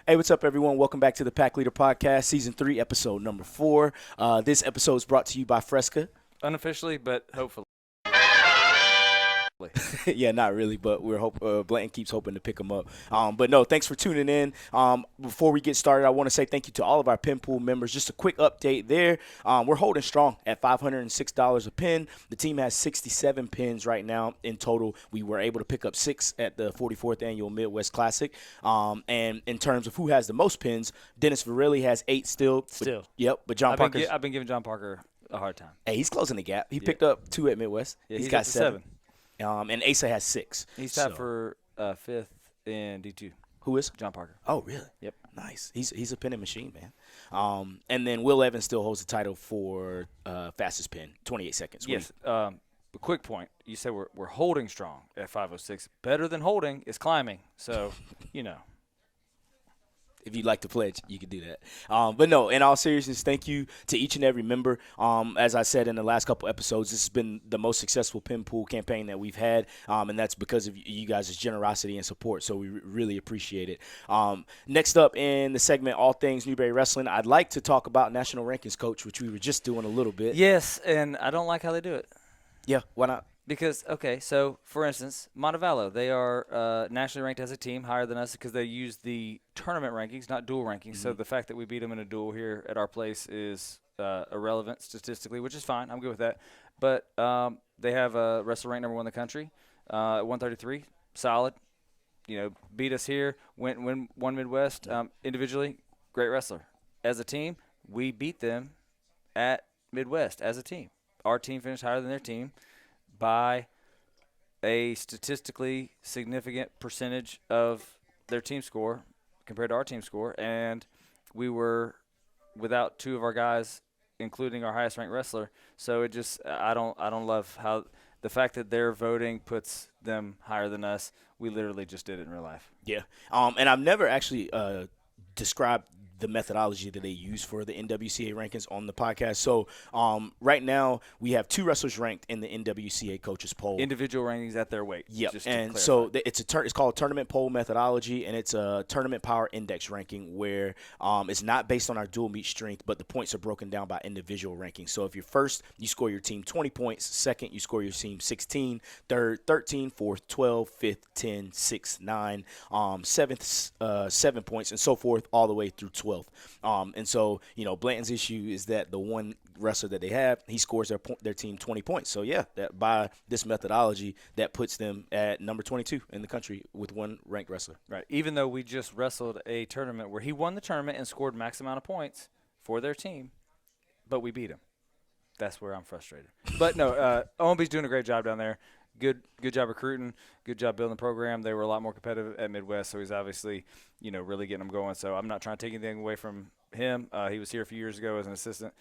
Hey, what's up, everyone? Welcome back to the Pack Leader Podcast, Season 3, Episode number 4. This episode is brought to you by Fresca. Unofficially, but hopefully. Yeah, not really, but Blanton keeps hoping to pick them up. But no, thanks for tuning in. Before we get started, I want to say thank you to all of our pin pool members. Just a quick update there. We're holding strong at $506 a pin. The team has 67 pins right now in total. We were able to pick up 6 at the 44th Annual Midwest Classic. And in terms of who has the most pins, Dennis Verrilli has 8 still. But John Parker. I've been giving John Parker a hard time. Hey, he's closing the gap. He picked up 2 at Midwest. Yeah, he's got up to 7. And Asa has 6. He's tied for 5th in D2. Who is? John Parker. Oh, really? Yep. Nice. He's a pinning machine, man. And then Will Evans still holds the title for fastest pin, 28 seconds. Yes. A quick point. You said we're holding strong at 506. Better than holding is climbing. So, If you'd like to pledge, you can do that. But no, in all seriousness, thank you to each and every member. As I said in the last couple episodes, this has been the most successful pin pool campaign that we've had, and that's because of you guys' generosity and support, so we really appreciate it. Next up in the segment, All Things Newberry Wrestling, I'd like to talk about National Rankings, Coach, which we were just doing a little bit. Yes, and I don't like how they do it. Yeah, why not? Because, so, for instance, Montevallo, they are nationally ranked as a team, higher than us because they use the tournament rankings, not dual rankings. So the fact that we beat them in a duel here at our place is irrelevant statistically, which is fine. I'm good with that. But they have a wrestler ranked number 1 in the country at 133, solid. Beat us here, won Midwest. Individually, great wrestler. As a team, we beat them at Midwest as a team. Our team finished higher than their team by a statistically significant percentage of their team score compared to our team score, and we were without 2 of our guys, including our highest ranked wrestler. So it just I don't love how the fact that their voting puts them higher than us. We literally just did it in real life. Yeah, and I've never actually described the methodology that they use for the NWCA rankings on the podcast. So right now we have 2 wrestlers ranked in the NWCA coaches poll. Individual rankings at their weight. Yep. And so it's called tournament poll methodology, and it's a tournament power index ranking where it's not based on our dual meet strength, but the points are broken down by individual rankings. So if you're first, you score your team 20 points. Second, you score your team 16. Third, 13. Fourth, 12. Fifth, 10. Sixth, 9. Seventh, 7 points, and so forth all the way through 12. And so, Blanton's issue is that the one wrestler that they have, he scores their team 20 points. So, yeah, that by this methodology, that puts them at number 22 in the country with 1 ranked wrestler. Right. Even though we just wrestled a tournament where he won the tournament and scored max amount of points for their team, but we beat him. That's where I'm frustrated. But, no, OMB's doing a great job down there. Good job recruiting, good job building the program. They were a lot more competitive at Midwest, so he's obviously, really getting them going. So I'm not trying to take anything away from him. He was here a few years ago as an assistant.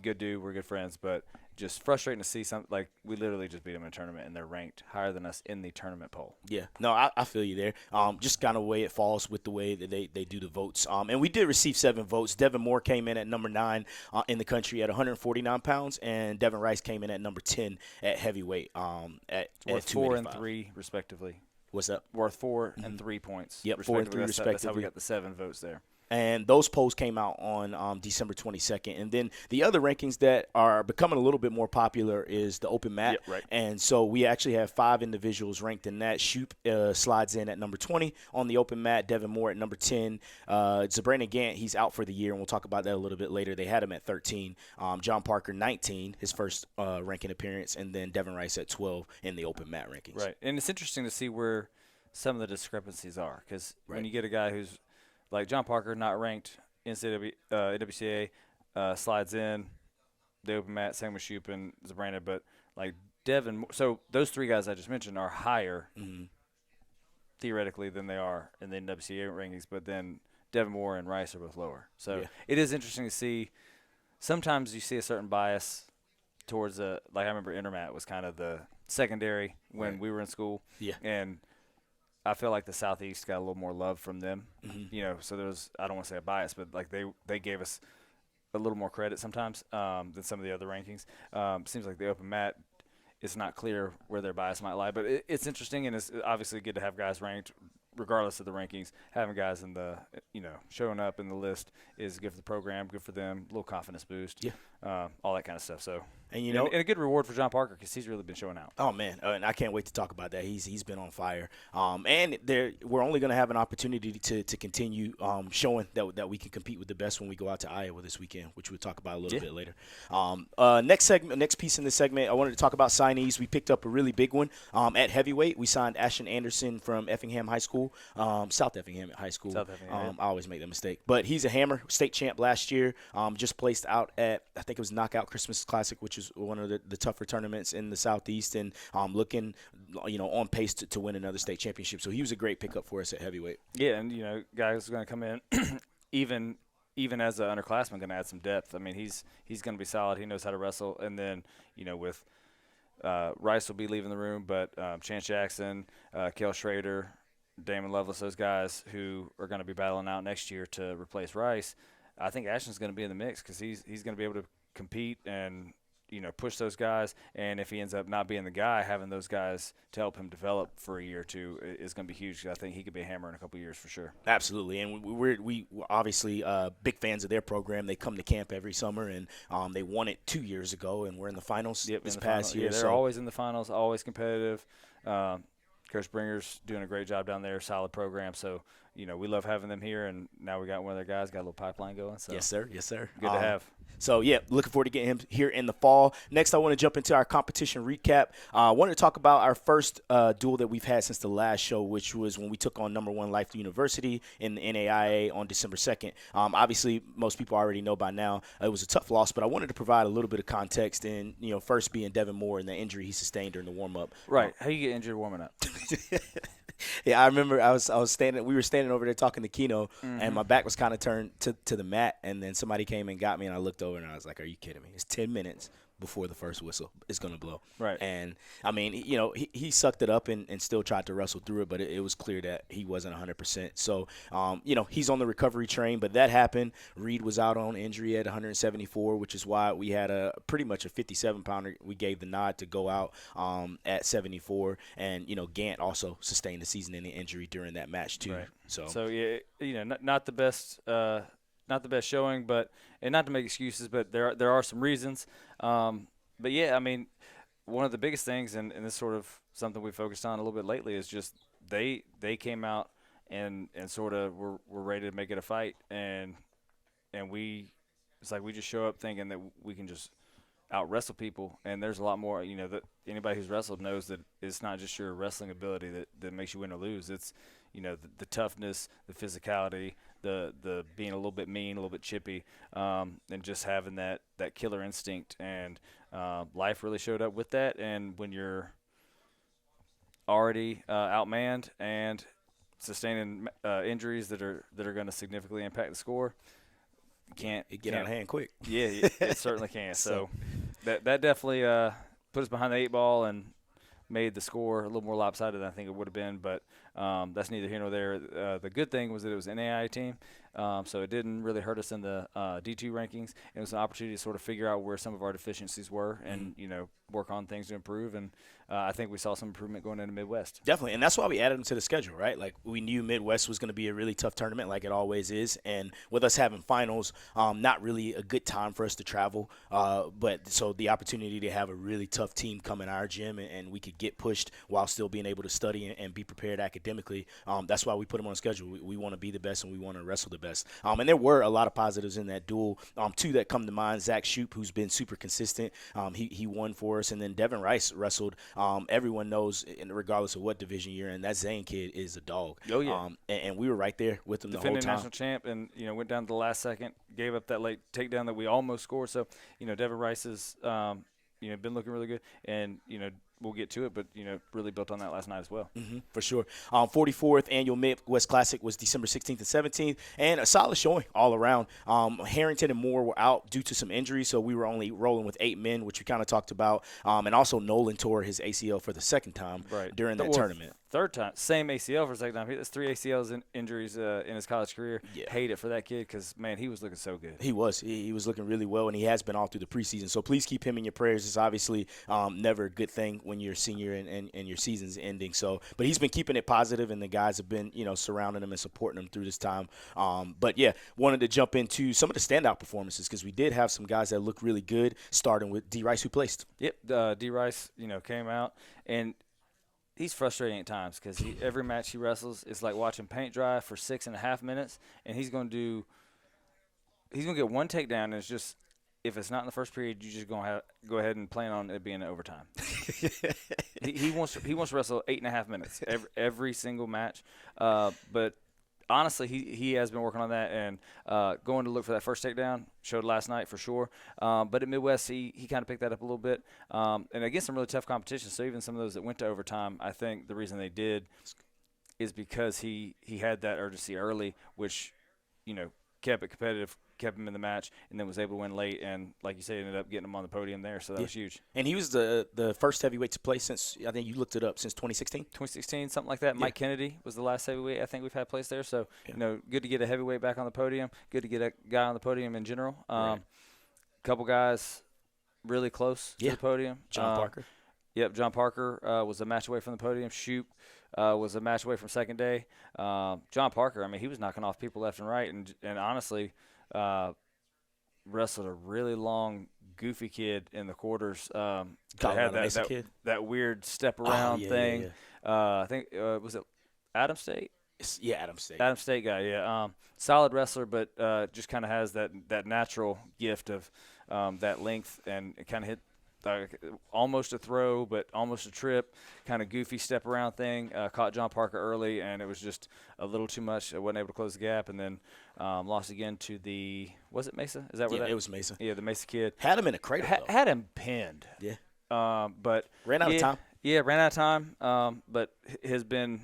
Good dude. We're good friends, but just frustrating to see something like we literally just beat them in a tournament and they're ranked higher than us in the tournament poll. Yeah, no, I feel you there. Just kind of way it falls with the way that they do the votes. And we did receive 7 votes. Devin Moore came in at number 9 in the country at 149 pounds, and Devin Rice came in at number 10 at heavyweight at Worth 4 and 3 respectively. What's up? Worth 4 and 3 points. Yep, 4 and 3 respectively. That's how we got the 7 votes there. And those polls came out on December 22nd. And then the other rankings that are becoming a little bit more popular is the open mat. Yeah, right. And so we actually have 5 individuals ranked in that. Shoop slides in at number 20 on the open mat. Devin Moore at number 10. Zabrana Gant, he's out for the year, and we'll talk about that a little bit later. They had him at 13. John Parker, 19, his first ranking appearance. And then Devin Rice at 12 in the open mat rankings. Right. And it's interesting to see where some of the discrepancies are because when you get a guy who's like John Parker, not ranked in NWCA, slides in the open mat, same with Shoop and Zabrana, but like Devin. So those 3 guys I just mentioned are higher theoretically than they are in the NWCA rankings, but then Devin Moore and Rice are both lower. So it is interesting to see. Sometimes you see a certain bias towards like I remember Intermat was kind of the secondary when we were in school. Yeah. And I feel like the Southeast got a little more love from them, so there's, I don't want to say a bias, but like they gave us a little more credit sometimes than some of the other rankings. Seems like the open mat, it's not clear where their bias might lie, but it's interesting, and it's obviously good to have guys ranked regardless of the rankings, having guys in the showing up in the list is good for the program, good for them, a little confidence boost, Yeah. all that kind of stuff. So And and a good reward for John Parker because he's really been showing out. oh man, and I can't wait to talk about that. He's been on fire, and we're only going to have an opportunity to continue showing that we can compete with the best when we go out to Iowa this weekend, which we'll talk about a little bit later. Next piece in this segment, I wanted to talk about signees. We picked up a really big one at heavyweight. We signed Ashton Anderson from Effingham High School, South Effingham High School. South Effingham, I always make that mistake, but he's a hammer, state champ last year. Just placed out at, I think it was Knockout Christmas Classic, which is one of the tougher tournaments in the Southeast, and looking, on pace to win another state championship. So he was a great pickup for us at heavyweight. Yeah, and guys are going to come in even as an underclassman, going to add some depth. I mean, he's going to be solid. He knows how to wrestle, and then with Rice will be leaving the room, but Chance Jackson, Kel Schrader, Damon Lovelace, those guys who are going to be battling out next year to replace Rice, I think Ashton's going to be in the mix because he's going to be able to compete and push those guys. And if he ends up not being the guy, having those guys to help him develop for a year or two is going to be huge. I think he could be a hammer in a couple of years for sure. Absolutely, and we obviously big fans of their program. They come to camp every summer, and they won it 2 years ago, and we're in the finals this past year. Yeah, they're always in the finals, always competitive. Coach Bringer's doing a great job down there, solid program. So, we love having them here, and now we got one of their guys, got a little pipeline going. So Yes, sir. Yes, sir. Good to have. So, yeah, looking forward to getting him here in the fall. Next, I want to jump into our competition recap. I wanted to talk about our first duel that we've had since the last show, which was when we took on number 1 Life University in the NAIA on December 2nd. Obviously, most people already know by now it was a tough loss, but I wanted to provide a little bit of context in, first being Devin Moore and the injury he sustained during the warm-up. Right. How you get injured warming up? Yeah, I remember I was standing. We were standing over there talking to Keno, and my back was kind of turned to the mat, and then somebody came and got me, and I looked over and I was like, "Are you kidding me? It's 10 minutes before the first whistle is going to blow." Right. And I mean, he sucked it up and still tried to wrestle through it, but it was clear that he wasn't 100%. So, he's on the recovery train, but that happened. Reed was out on injury at 174, which is why we had pretty much a 57-pounder. We gave the nod to go out at 74, and Gant also sustained a season-ending injury during that match too. Right. So yeah, not the best. Not the best showing, and not to make excuses, but there are some reasons. But yeah, I mean, one of the biggest things, and this is sort of something we focused on a little bit lately, is just they came out and sort of were ready to make it a fight, and it's like we just show up thinking that we can just out wrestle people, and there's a lot more. That anybody who's wrestled knows that it's not just your wrestling ability that makes you win or lose. It's the toughness, the physicality, the being a little bit mean, a little bit chippy, and just having that killer instinct. And Life really showed up with that. And when you're already outmanned and sustaining injuries that are going to significantly impact the score, can't out of hand quick. Yeah, it certainly can. So that definitely put us behind the 8 ball and made the score a little more lopsided than I think it would have been, but that's neither here nor there. The good thing was that it was an NAIA team, so it didn't really hurt us in the D2 rankings. It was an opportunity to sort of figure out where some of our deficiencies were and, work on things to improve. And I think we saw some improvement going into Midwest. Definitely, and that's why we added them to the schedule, right? Like, we knew Midwest was going to be a really tough tournament, like it always is. And with us having finals, not really a good time for us to travel. But so the opportunity to have a really tough team come in our gym and we could get pushed while still being able to study and be prepared academically. That's why we put them on the schedule. We want to be the best and we want to wrestle the best. And there were a lot of positives in that duel. 2 that come to mind: Zach Shoup, who's been super consistent. He won for us, and then Devin Rice wrestled. Everyone knows, regardless of what division you're in, that Zane kid is a dog. Oh yeah. And we were right there with him the whole Defending time. national champ, and went down to the last second, gave up that late takedown that we almost scored. So Devin Rice has been looking really good, and we'll get to it, but really built on that last night as well. For sure. 44th annual Midwest Classic was December 16th and 17th, and a solid showing all around. Harrington and Moore were out due to some injuries, so we were only rolling with 8 men, which we kind of talked about. And also Nolan tore his ACL for the second time during that tournament. third time, same ACL for a second time. That's 3 ACLs injuries in his college career. Yeah. Hate it for that kid because, man, he was looking so good. He was. He was looking really well, and he has been all through the preseason. So please keep him in your prayers. It's obviously never a good thing when you're a senior and your season's ending. So, but he's been keeping it positive, and the guys have been, surrounding him and supporting him through this time. But yeah, wanted to jump into some of the standout performances because we did have some guys that look really good, starting with D. Rice, who placed. Yep, D. Rice, came out, and he's frustrating at times because every match he wrestles is like watching paint dry for 6.5 minutes, and he's going to get one takedown, and it's just, if it's not in the first period, you just going to go ahead and plan on it being in overtime. he wants to wrestle 8.5 minutes every single match, but honestly, he has been working on that and going to look for that first takedown. Showed last night for sure. But at Midwest, he kind of picked that up a little bit. And against some really tough competition, so even some of those that went to overtime, I think the reason they did is because he had that urgency early, which, kept it competitive, kept him in the match, and then was able to win late. And like you said, ended up getting him on the podium there, so that was huge. And he was the first heavyweight to play since, I think you looked it up, since 2016? 2016, something like that. Yeah. Mike Kennedy was the last heavyweight I think we've had placed there. So, good to get a heavyweight back on the podium. Good to get a guy on the podium in general. Right. Couple guys really close to the podium. John Parker. Yep, John Parker was a match away from the podium. Shoop was a match away from second day. John Parker, I mean, he was knocking off people left and right, and honestly wrestled a really long, goofy kid in the quarters. Had that weird step around thing. Yeah. I think was it Adam State? Yeah, Adam State. Adam State guy, yeah. Solid wrestler, but just kind of has that natural gift of that length, and it kind of hit almost a throw, but almost a trip, kind of goofy step around thing. Caught John Parker early, and it was just a little too much. I wasn't able to close the gap, and then lost again to was it Mesa? Is that where it was Mesa. Yeah, the Mesa kid. Had him in a cradle, had him pinned. Yeah. But ran out of time. Yeah, ran out of time. But has been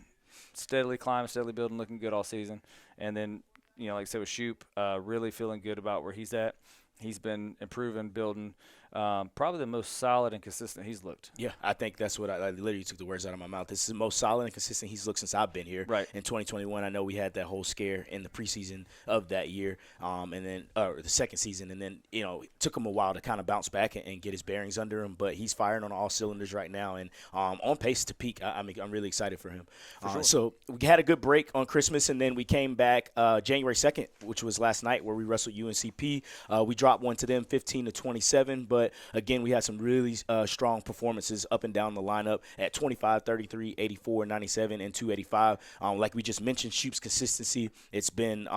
steadily climbing, steadily building, looking good all season. And then, like I said with Shoop, really feeling good about where he's at. He's been improving, building. Probably the most solid and consistent he's looked. Yeah, I think that's what I literally took the words out of my mouth. This is the most solid and consistent he's looked since I've been here. Right. In 2021, I know we had that whole scare in the preseason of that year, and then the second season, and then it took him a while to kind of bounce back and get his bearings under him. But he's firing on all cylinders right now and on pace to peak. I'm really excited for him. Sure. So we had a good break on Christmas, and then we came back January 2nd, which was last night, where we wrestled UNCP. We dropped one to them, 15-27, but again, we had some really strong performances up and down the lineup at 25, 33, 84, 97, and 285. Like we just mentioned, Shoop's consistency, it's been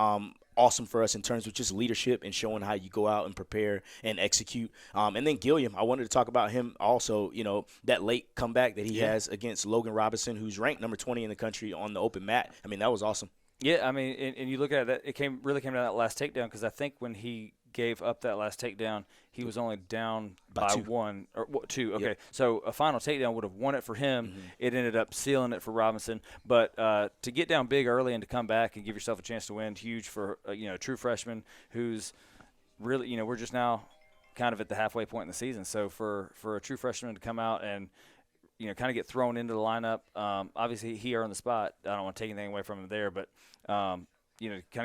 awesome for us in terms of just leadership and showing how you go out and prepare and execute. And then Gilliam, I wanted to talk about him also, that late comeback that he has against Logan Robinson, who's ranked number 20 in the country on the open mat. I mean, that was awesome. Yeah, I mean, and you look at it, it really came down to that last takedown, because I think when he gave up that last takedown, he was only down by two. one or two. Okay, Yep. So a final takedown would have won it for him. Mm-hmm. It ended up sealing it for Robinson. But to get down big early and to come back and give yourself a chance to win, huge for a true freshman who's really, we're just now kind of at the halfway point in the season. So for a true freshman to come out and kind of get thrown into the lineup, obviously he earned the spot. I don't want to take anything away from him there, but kind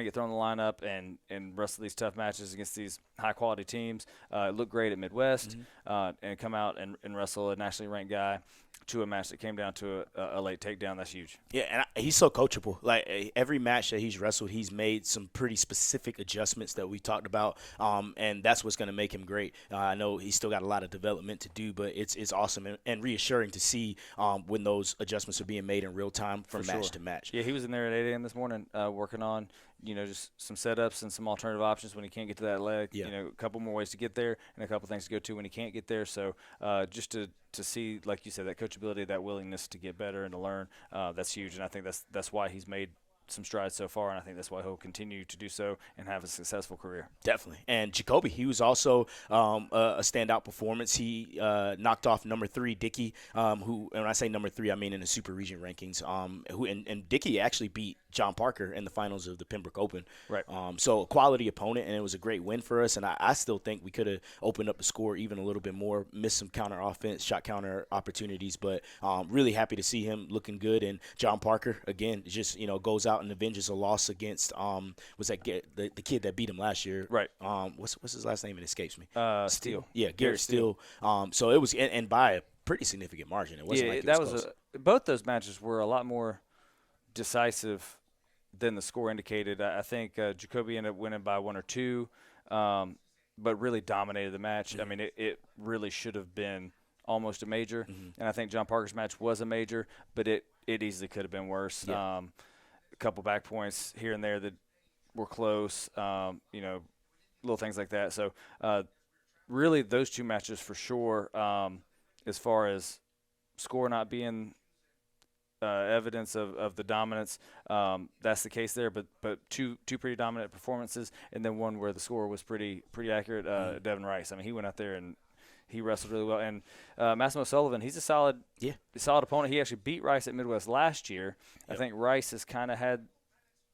of get thrown in the lineup and wrestle these tough matches against these high-quality teams. Look great at Midwest, and come out and wrestle a nationally ranked guy to a match that came down to a late takedown. That's huge. Yeah, and he's so coachable. Like every match that he's wrestled, he's made some pretty specific adjustments that we talked about, and that's what's going to make him great. I know he's still got a lot of development to do, but it's awesome and reassuring to see when those adjustments are being made in real time from match to match. Yeah, he was in there at 8 a.m. this morning working on just some setups and some alternative options when he can't get to that leg. Yeah. A couple more ways to get there and a couple things to go to when he can't get there. So just to see, like you said, that coachability, that willingness to get better and to learn, that's huge. And I think that's why he's made some strides so far, and I think that's why he'll continue to do so and have a successful career. Definitely. And Jacoby, he was also a standout performance. He knocked off number 3, Dickey, who, and when I say number 3, I mean in the Super Region rankings, and Dickey actually beat John Parker in the finals of the Pembroke Open. Right. So a quality opponent, and it was a great win for us. And I still think we could have opened up the score even a little bit more, missed some counter offense, shot counter opportunities, but really happy to see him looking good. And John Parker, again, just, goes out and avenges a loss against, was that the kid that beat him last year? Right. What's his last name? It escapes me. Steele. Yeah, Garrett Steele. So it was, and by a pretty significant margin. It wasn't like it was close. Both those matches were a lot more decisive than the score indicated. I think Jacoby ended up winning by 1 or 2, but really dominated the match. Mm-hmm. I mean, it really should have been almost a major, Mm-hmm. and I think John Parker's match was a major, but it easily could have been worse. Yeah. A couple back points here and there that were close, little things like that. So really those 2 matches for sure, as far as score not being evidence of the dominance, that's the case there. But two pretty dominant performances, and then one where the score was pretty accurate. Devin Rice. I mean, he went out there and he wrestled really well. And Massimo Sullivan, he's a solid opponent. He actually beat Rice at Midwest last year. Yep. I think Rice has kind of had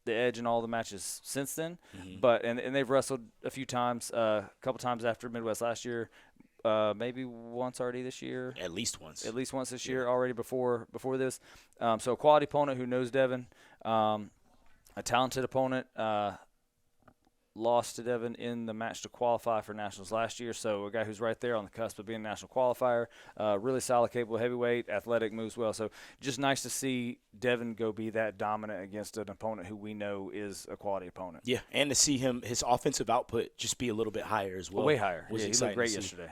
the edge in all the matches since then. Mm-hmm. But and they've wrestled a few times, a couple times after Midwest last year. Maybe once already this year. At least once this year already before this. So a quality opponent who knows Devin, a talented opponent. Lost to Devin in the match to qualify for nationals last year. So a guy who's right there on the cusp of being a national qualifier. Really solid, capable heavyweight, athletic, moves well. So just nice to see Devin go be that dominant against an opponent who we know is a quality opponent. Yeah, and to see his offensive output just be a little bit higher as well. Way higher. Was he looked great yesterday.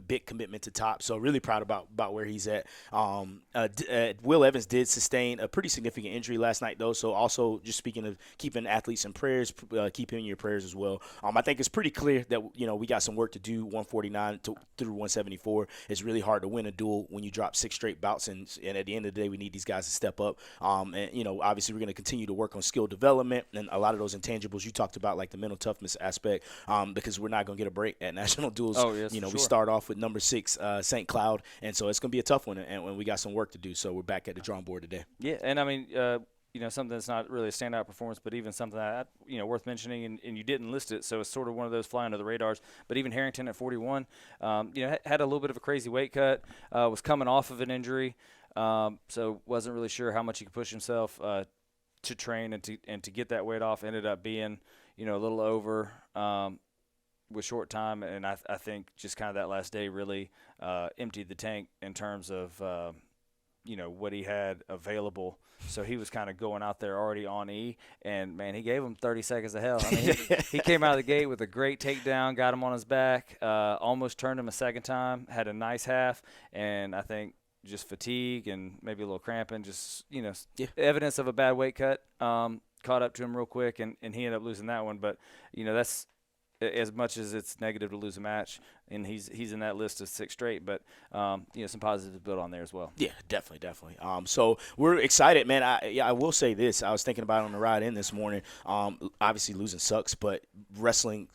Big commitment to top. So really proud about where he's at. Will Evans did sustain a pretty significant injury last night, though. So also just speaking of keeping athletes in prayers, keep him in your prayers as well. I think it's pretty clear that we got some work to do. 149 through 174. It's really hard to win a duel when you drop 6 straight bouts, and at the end of the day, we need these guys to step up. And obviously we're going to continue to work on skill development and a lot of those intangibles you talked about, like the mental toughness aspect, because we're not going to get a break at national duels. Oh, yes, we sure. start off with number 6, St. Cloud, and so it's going to be a tough one, and we got some work to do. So we're back at the drawing board today. Yeah, and I mean, something that's not really a standout performance, but even something that, worth mentioning, and you didn't list it, so it's sort of one of those fly under the radars. But even Harrington at 41, had a little bit of a crazy weight cut, was coming off of an injury, so wasn't really sure how much he could push himself to train and to get that weight off. Ended up being, a little over with short time, and I think just kind of that last day really emptied the tank in terms of what he had available. So he was kind of going out there already on E, and, man, he gave him 30 seconds of hell. I mean, he came out of the gate with a great takedown, got him on his back, almost turned him a second time, had a nice half, and I think just fatigue and maybe a little cramping, just, evidence of a bad weight cut, caught up to him real quick, and he ended up losing that one. But, that's as much as it's negative to lose a match, and he's in that list of 6 straight, but some positives to build on there as well. Yeah, definitely. So we're excited, man. I will say this. I was thinking about it on the ride in this morning. Obviously losing sucks, but wrestling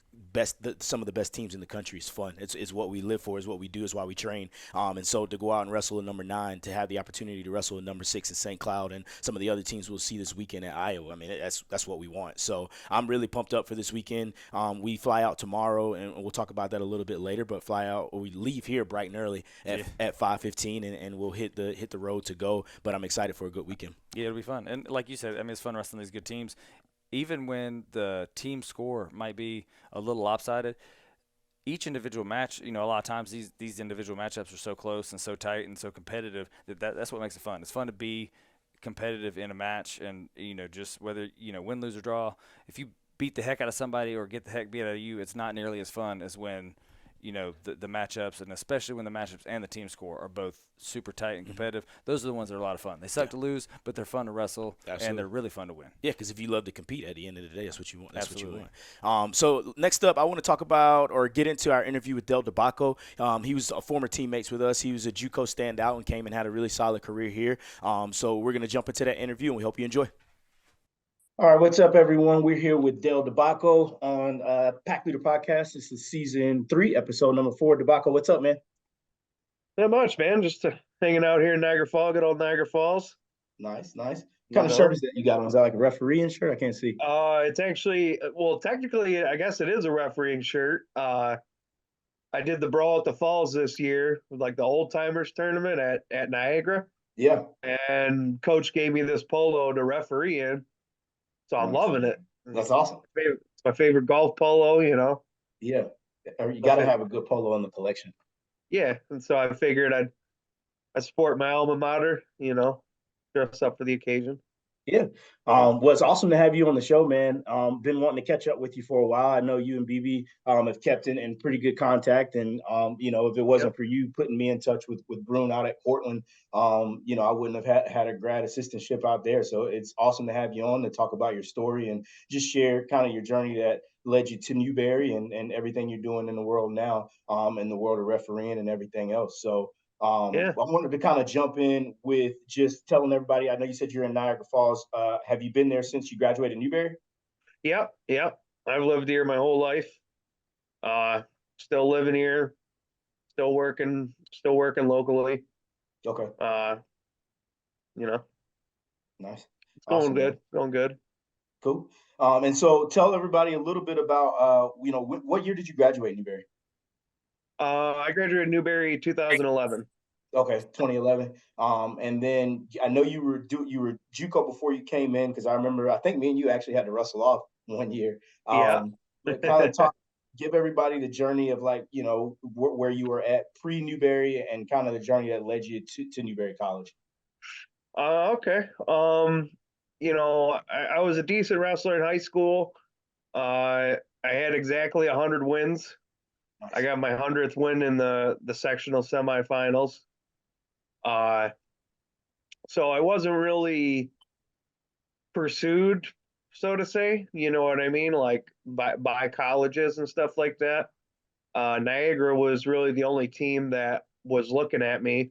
some of the best teams in the country is fun. It's what we live for, is what we do, is why we train. And so to go out and wrestle a number 9, to have the opportunity to wrestle a number 6 in St. Cloud and some of the other teams we'll see this weekend at Iowa, I mean, that's what we want. So I'm really pumped up for this weekend. We fly out tomorrow, and we'll talk about that a little bit later, but we leave here bright and early at 5:15, and we'll hit the road to go. But I'm excited for a good weekend. Yeah, it'll be fun. And like you said, I mean, it's fun wrestling these good teams. Even when the team score might be a little lopsided, each individual match, a lot of times these individual matchups are so close and so tight and so competitive that's what makes it fun. It's fun to be competitive in a match, and just whether win, lose, or draw. If you beat the heck out of somebody or get the heck beat out of you, it's not nearly as fun as when the matchups, and especially when the matchups and the team score are both super tight and competitive. Those are the ones that are a lot of fun. They suck to lose, but they're fun to wrestle. Absolutely. And they're really fun to win. Yeah, because if you love to compete, at the end of the day, that's what you want. That's Absolutely. what you want. So next up, I want to talk about or get into our interview with Debacco. He was a former teammates with us. He was a JUCO standout and came and had a really solid career here. So we're going to jump into that interview, and we hope you enjoy. All right, what's up, everyone? We're here with Dale Debacco on Pack Leader Podcast. This is season 3, episode number 4. Debacco, what's up, man? Not much, man. Just hanging out here in Niagara Falls, good old Niagara Falls. Nice, nice. What You kind of shirt know, is that you got on? Is that like a refereeing shirt? I can't see. it's actually well, technically, I guess it is a refereeing shirt. I did the brawl at the Falls this year, like the old timers tournament at Niagara, Yeah, and Coach gave me this polo to referee in, so I'm nice. loving it. That's awesome. It's my favorite golf polo, Yeah, you My got to fa- have a good polo in the collection. yeah, and so I figured I'd support my alma mater, dress up for the occasion. Yeah. Well, it's awesome to have you on the show, man. Been wanting to catch up with you for a while. I know you and BB have kept in pretty good contact. And, if it Yep. wasn't for you putting me in touch with Brune out at Portland, I wouldn't have had a grad assistantship out there. So it's awesome to have you on to talk about your story and just share kind of your journey that led you to Newberry and everything you're doing in the world now, in the world of refereeing and everything else. So, Yeah. I wanted to kind of jump in with just telling everybody. I know you said you're in Niagara Falls. Have you been there since you graduated Newberry? Yep. Yep. I've lived here my whole life. Uh, Still living here, still working locally. Okay, Uh, you know, nice, it's going awesome, man, good, going good. cool. And so tell everybody a little bit about, what year did you graduate Newberry? I graduated Newberry 2011. Okay, 2011. And then I know you were JUCO before you came in because I remember I think me and you actually had to wrestle off one year. Yeah. But kind of give everybody the journey of like where you were at pre Newberry and kind of the journey that led you to Newberry College. Okay. I was a decent wrestler in high school. I had exactly 100 wins. I Nice. got my 100th win in the sectional semifinals. Uh, so I wasn't really pursued, so to say. You know what I mean? Like by colleges and stuff like that. Niagara was really the only team that was looking at me,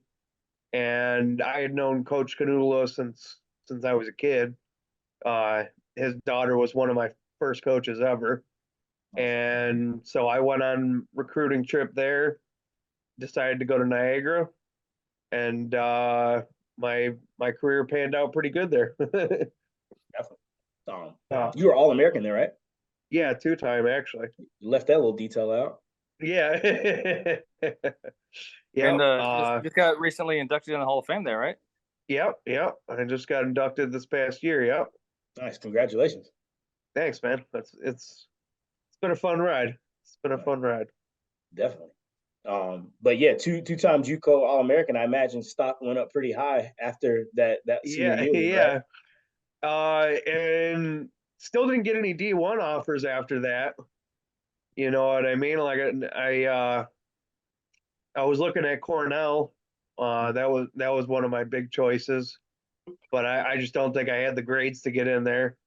and I had known Coach Canula since I was a kid. Uh, his daughter was one of my first coaches ever, Nice. and so I went on recruiting trip there. Decided to go to Niagara, and my career panned out pretty good there. Definitely. uh, You were All American there, right? yeah, 2 time actually. You left that little detail out. Yeah. And Yep. just got recently inducted in the Hall of Fame there, right? Yep. Yep. I just got inducted this past year. Yep. Nice. Congratulations. Thanks, man. It's been a fun ride. It's been a Nice. fun ride. Definitely. But yeah, two-time JUCO All American. I imagine stock went up pretty high after that senior Yeah. year, right? Yeah. And still didn't get any D1 offers after that. You know what I mean? Like I was looking at Cornell. That was one of my big choices, but I just don't think I had the grades to get in there,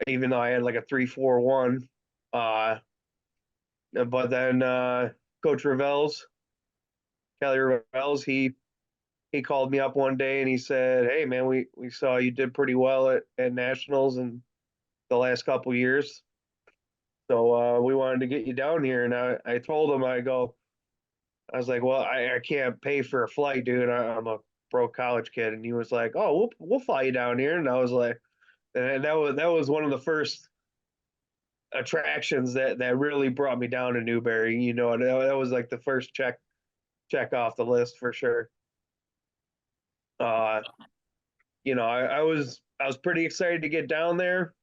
even though I had like a 3.41. But then Coach Kelly Revels, he called me up one day and he said, "Hey man, we saw you did pretty well at nationals in the last couple years, so we wanted to get you down here." And I told him, I was like, "Well, I can't pay for a flight, dude. I'm a broke college kid." And he was like, "Oh, we'll fly you down here." And I was like, and that was one of the first attractions that really brought me down to Newberry. That was like the first check off the list for sure. Uh, I was pretty excited to get down there.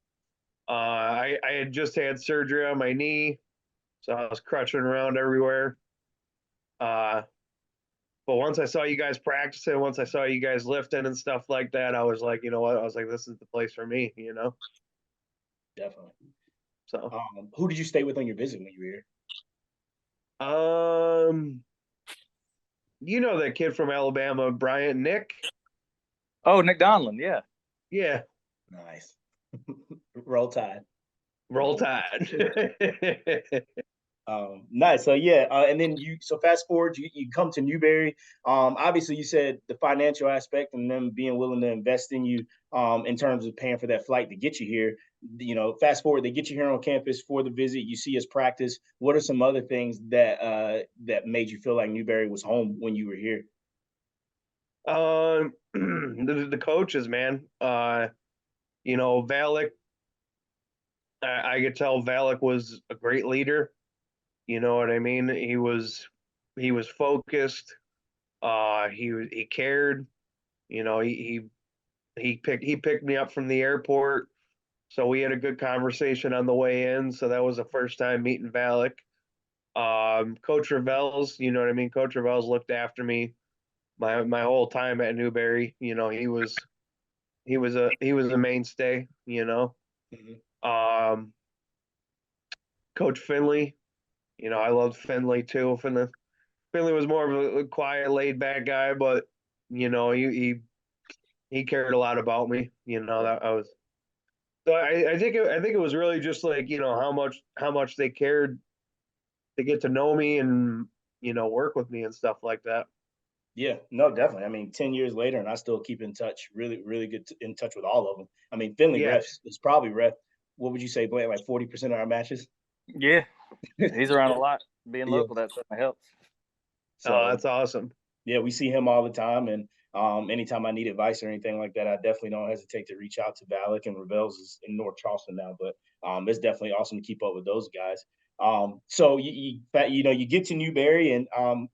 I had just had surgery on my knee, so I was crutching around everywhere. Uh, but once I saw you guys practicing, once I saw you guys lifting and stuff like that, I was like, you know what? I was like, this is the place for me. Definitely. So, Who did you stay with on your visit when you were here? um, that kid from Alabama, Bryant Nick. Oh, Nick Donlin, yeah. Yeah, Nice. Roll Tide. roll tide. Nice. So yeah, and then so fast forward, you come to Newberry. Obviously you said the financial aspect and them being willing to invest in you, in terms of paying for that flight to get you here. Fast forward, they get you here on campus for the visit. You see us practice. What are some other things that made you feel like Newberry was home when you were here? The coaches, man. Valak. I could tell Valak was a great leader. You know what I mean? He was focused. He cared. He picked me up from the airport, so we had a good conversation on the way in. So that was the first time meeting Valak. Coach Revels, you know what I mean? Coach Revels looked after me my whole time at Newberry. He was a mainstay. Mhm. Um, Coach Finley, I loved Finley too. Finley was more of a quiet, laid back guy, but he cared a lot about me. Yeah. That I was. So I think it was really just like how much they cared to get to know me and work with me and stuff like that. Yeah, no, definitely. I mean, 10 years later, and I still keep in touch, really, really good in touch with all of them. I mean, Finley Yeah. refs is probably ref. What would you say, Blake? Like 40% of our matches? Yeah, he's around a lot. Being Yeah. local, that certainly helps. Oh, So that's awesome. yeah, we see him all the time, and anytime I need advice or anything like that, I definitely don't hesitate to reach out to Valak and Rebels is in North Charleston now, but it's definitely awesome to keep up with those guys. So you get to Newberry, and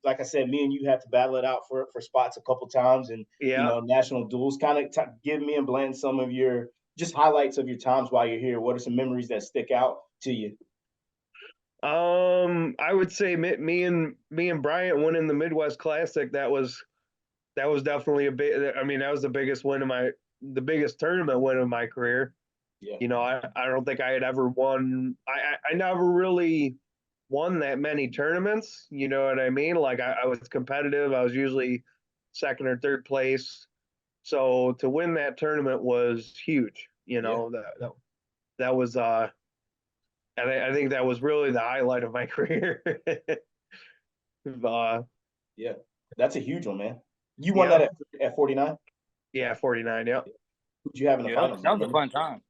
like I said, me and you have to battle it out for spots a couple times, and Yeah. national duels. Kind of give me and Bland some of your just highlights of your times while you're here. What are some memories that stick out to you? I would say me and Bryant winning the Midwest Classic. That was definitely a big. I mean, that was the biggest tournament win of my career. Yeah, I don't think I had ever won. I never really won that many tournaments. You know what I mean? Like I was competitive. I was usually second or third place. So to win that tournament was huge. yeah, That was I think that was really the highlight of my career. uh, yeah. That's a huge one, man. You won that yeah, at 49. yeah, 49. Yeah, Who'd you have in the Yeah, finals? Do that you was a remember? fun time.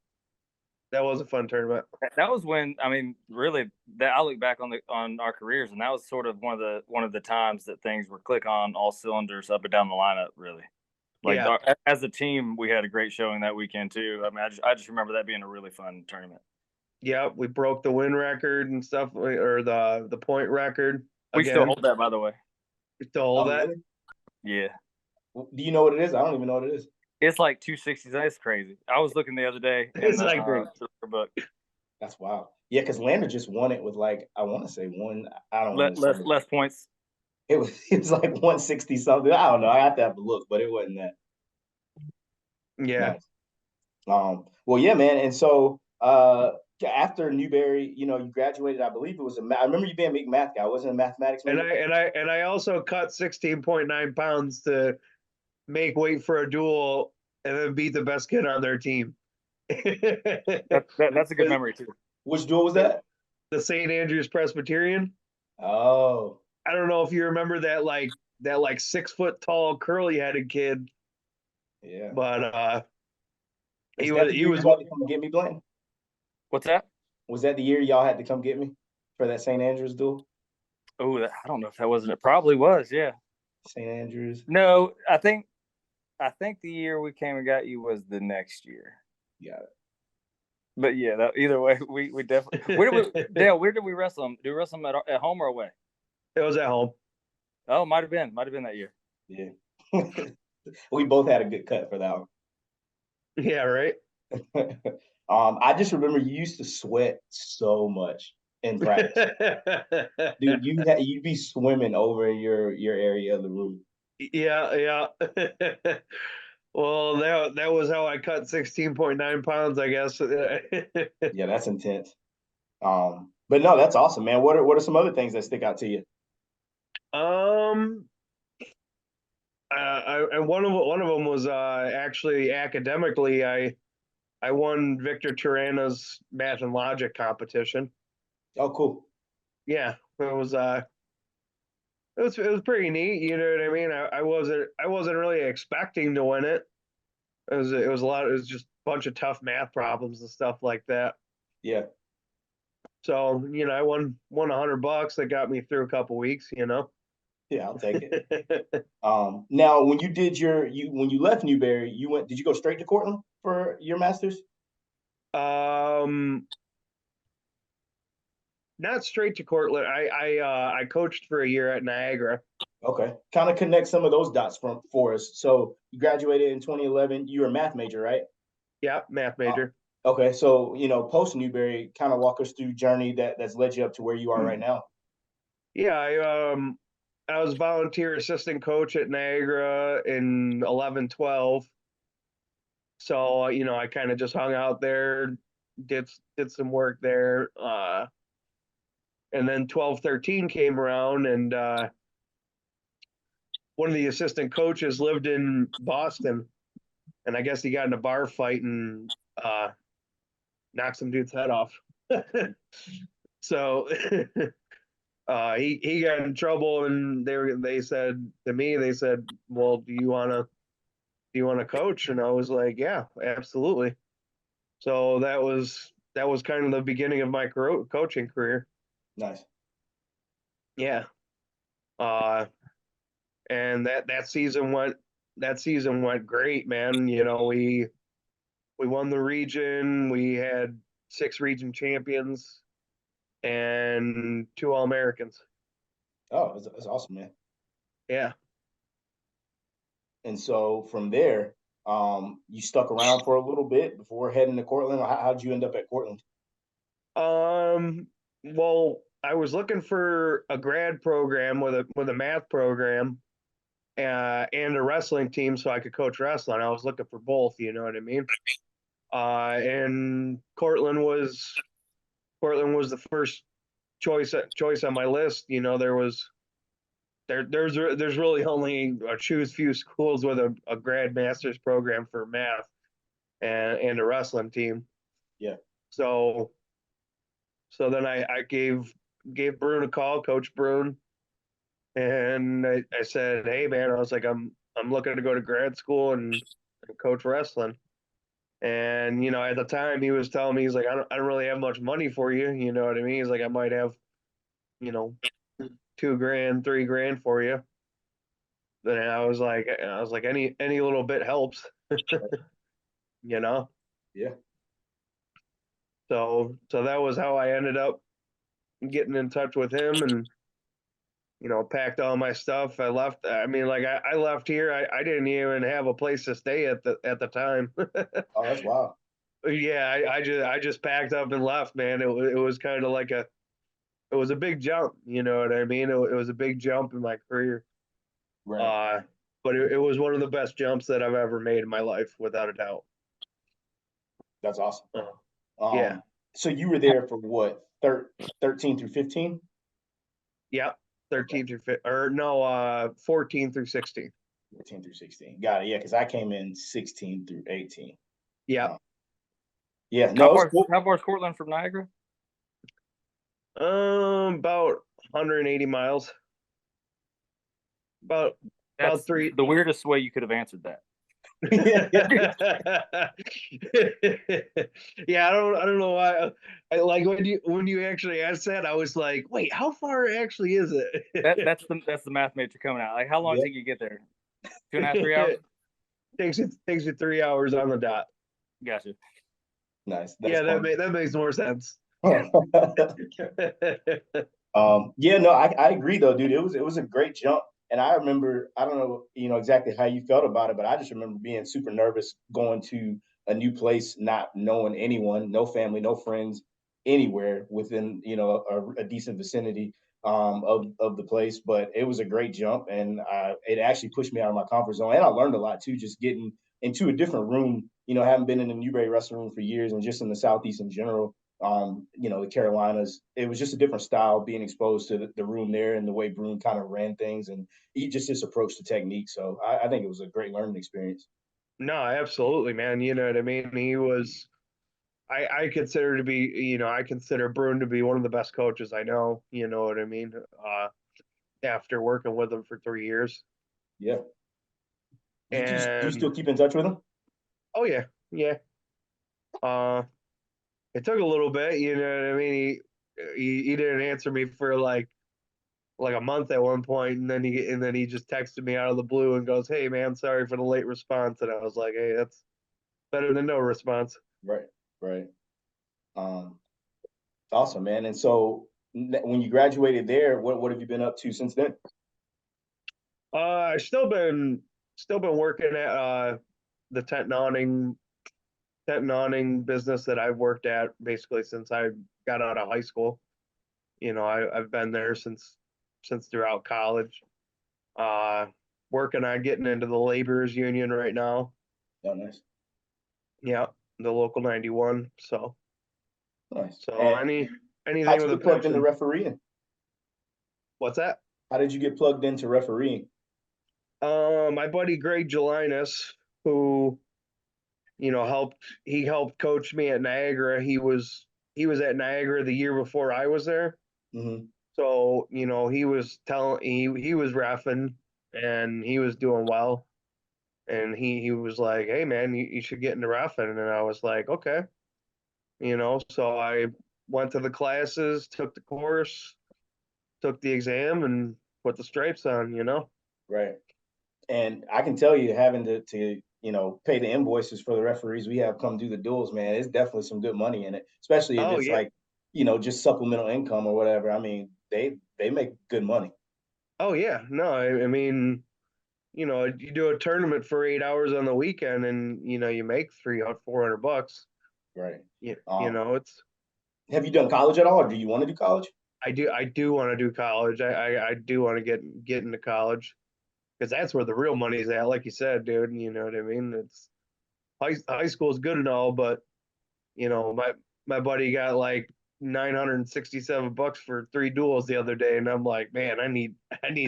that was a fun tournament. That was when, I mean, really, that I look back on our careers, and that was sort of one of the times that things were click on all cylinders up and down the lineup. Really, like Yeah, as a team, we had a great showing that weekend too. I mean, I just remember that being a really fun tournament. yeah, we broke the win record and stuff, or the point record We still again. hold that, by the way. To hold Oh, that, really? Yeah, Do you know what it is? I don't even know what it is. it's like 260. It's crazy. I was looking the other day in it's the like great. book. That's wild. Yeah, because Lander just won it with like I want to say one. I don't want to Less say less points. it was like 160 something. I don't know. I have to have a look, but it wasn't that Yeah, nice. Well, yeah, man. And so after Newberry, you graduated. I believe it was I remember you being a big math guy. Wasn't a mathematics and major? I also cut 16.9 pounds to make weight for a duel and then beat the best kid on their team. That's a good memory too. Which duel was that? The St. Andrews Presbyterian. Oh, I don't know if you remember that 6 foot tall curly headed kid, yeah. but Is he that was the he year was you had to come get me, Blaine? What's that? Was that the year y'all had to come get me for that St. Andrews duel? Oh, I don't know if that wasn't. It probably was. Yeah. St. Andrews. No, I think the year we came and got you was the next year. Yeah. But yeah, either way, we definitely. Where did we Dale? Where did we wrestle them? Do we wrestle them at home or away? It was at home. Oh, might have been that year. Yeah. We both had a good cut for that Yeah, right. one. I just remember you used to sweat so much in practice. Dude, you'd be swimming over in your area of the room. Yeah, yeah. Well, that was how I cut 16.9 pounds, I guess. Yeah, that's intense. But no, that's awesome, man. What are some other things that stick out to you? um, and one of them was actually academically. I won Victor Tirana's math and logic competition. Oh, cool. yeah, it was pretty neat. You know what I mean? I wasn't really expecting to win it. It was a lot. It was just a bunch of tough math problems and stuff like that. Yeah. So I won $100. That got me through a couple weeks. Yeah, I'll take it. Now, when you did when you left Newberry, did you go straight to Cortland for your master's? um, Not straight to Cortland. I coached for a year at Niagara. Okay, kind of connect some of those dots for us. So you graduated in 2011. You were a math major, right? Yeah, math Uh, major. okay, so post Newberry, kind of walk us through journey that's led you up to where you are right now. Yeah, I was volunteer assistant coach at Niagara in 11-12. So I kind of just hung out there, did some work there, and then 12-13 came around, and one of the assistant coaches lived in Boston, and I guess he got in a bar fight and knocked some dude's head off. So he got in trouble, and they said to me, they said, "Well, do you want to coach?" And I was like, "Yeah, absolutely." So that was kind of the beginning of my coaching career. Nice. Yeah. Uh, and that season went great, man. We won the region. We had 6 region champions and 2 All-Americans. Oh, that's awesome, man. Yeah. And so from there, you stuck around for a little bit before heading to Cortland. How'd you end up at Cortland? Well, I was looking for a grad program with a math program, and a wrestling team so I could coach wrestling. I was looking for both, you know what I mean? And Portland was the first choice on my list. There's really only a choose few schools with a grad master's program for math and a wrestling team. Yeah. So then I gave Brune a call, Coach Brune, and I said, "Hey man," I was like, I'm looking to go to grad school and coach wrestling. And at the time he was telling me, he's like, I don't really have much money for you. You know what I mean? He's like, I might have, you know, $2,000, $3,000 for you. Then I was like, any little bit helps, you know. Yeah. So that was how I ended up getting in touch with him, and packed all my stuff. I left. I mean, like I left here. I didn't even have a place to stay at the time. Oh, that's wild. Yeah, I just packed up and left, man. It was kind of like it was a big jump. You know what I mean? It was a big jump in my career. Right. But it was one of the best jumps that I've ever made in my life, without a doubt. That's awesome. Yeah. So you were there for what, 13 through 15? Yeah. 13 through 15, or no, 14 through 16. 14 through 16. Got it. Yeah, because I came in 16 through 18. Yeah. Yeah. No, it's cool. How far is Cortland from Niagara? About 180 miles. About That's three. the weirdest way you could have answered that. Yeah, I don't know why. Like when you actually asked that, I was like, wait, how far actually is it? That's the math major coming out. Like, how long did you get there? 2.5, 3 hours? Takes you 3 hours on the dot. Gotcha. Nice. Yeah, that makes more sense. Yeah, no, I agree though, dude. It was a great jump. And I remember, I don't know, exactly how you felt about it, but I just remember being super nervous going to a new place, not knowing anyone, no family, no friends, anywhere within, a decent vicinity of the place. But it was a great jump, and it actually pushed me out of my comfort zone, and I learned a lot too, just getting into a different room. Haven't been in the Newberry wrestling room for years, and just in the Southeast in general. The Carolinas, it was just a different style, being exposed to the room there and the way Brune kind of ran things, and just his approach to technique. So I think it was a great learning experience. No, absolutely, man. You know what I mean? I consider to be, I consider Bruin to be one of the best coaches I know. You know what I mean? After working with him for 3 years, Yeah. Do you and still keep in touch with him? oh yeah, yeah. Uh, it took a little bit. You know what I mean? He didn't answer me for like a month at one point, and then he just texted me out of the blue and goes, "Hey man, sorry for the late response." And I was like, "Hey, that's better than no response." Right, right. Um, awesome, man. And so when you graduated there, what have you been up to since then? I've still been working at the tent and awning business that I've worked at basically since I got out of high school. I've been there since throughout college. Uh, Working on getting into the laborers union right now. Oh, nice, Yeah, the local 91. So nice. so And anything how'd you with a get plugged into pension. refereeing? What's that? How did you get plugged into refereeing? My buddy Greg Gelinas, who helped coach me at Niagara. He was at Niagara the year before I was there. Hmm. So, he was reffing and he was doing well. And he was like, "Hey man, you should get into reffing." And I was like, "Okay." So I went to the classes, took the course, took the exam and put the stripes on. Right. And I can tell you, having to pay the invoices for the referees we have come do the duels, man, it's definitely some good money in it. Especially if Oh it's yeah. like, just supplemental income or whatever. I mean, they make good money. Oh yeah. No, I mean, you do a tournament for 8 hours on the weekend and you make 300-400 bucks. Right. Um, It's have you done college at all, or do you want to do college? I do want to do college. I do want to get into college because that's where the real money's at. Like you said, dude, you know what I mean? It's high school is good and all, but my buddy got like 967 bucks for 3 duels the other day, and I'm like, man, I need